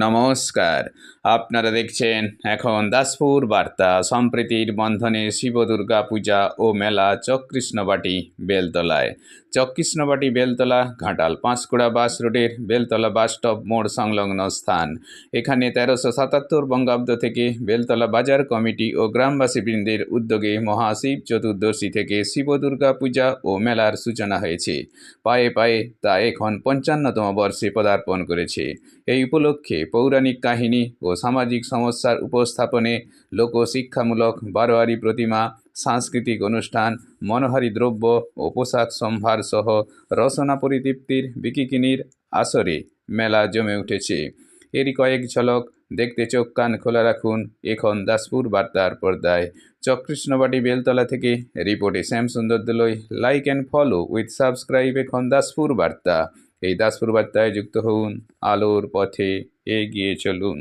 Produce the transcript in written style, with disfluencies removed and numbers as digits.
নমস্কার, আপনারা দেখছেন এখন দাসপুর বার্তা। সম্প্রীতির বন্ধনে শিব দুর্গা পূজা ও মেলা চককৃষ্ণবাটি বেলতলায়। চককৃষ্ণবাটি বেলতলা ঘাটাল পাঁশকুড়া বাস রোডের বেলতলা বাস স্টপ মোড় সংলগ্ন স্থান। এখানে 1377 বঙ্গাব্দ থেকে বেলতলা বাজার কমিটি ও গ্রামবাসীবৃন্দের উদ্যোগে মহাশিব চতুর্দশী থেকে শিব দুর্গা পূজা ও মেলার সূচনা হয়েছে। পায়ে পায়ে তা এখন 55তম বর্ষে পদার্পণ করেছে। এই উপলক্ষে পৌরাণিক কাহিনী ও সামাজিক সমস্যার উপস্থাপনে লোকশিক্ষামূলক বারোয়ারি প্রতিমা, সাংস্কৃতিক অনুষ্ঠান, মনোহারী দ্রব্য ও পোশাক সম্ভার সহ রসনা পরিতৃপ্তির বিকিকিনির আসরে মেলা জমে উঠেছে। এরই কয়েক ঝলক দেখতে চোখ কান খোলা রাখুন এখন দাসপুর বার্তার পর্দায়। চককৃষ্ণবাটি বেলতলা থেকে রিপোর্টে Shyamsundar Doloi. Like and follow with subscribe এখন দাসপুর বার্তা। এই দাসপুর বার্তায় যুক্ত হন, আলোর পথে এগিয়ে চলুন।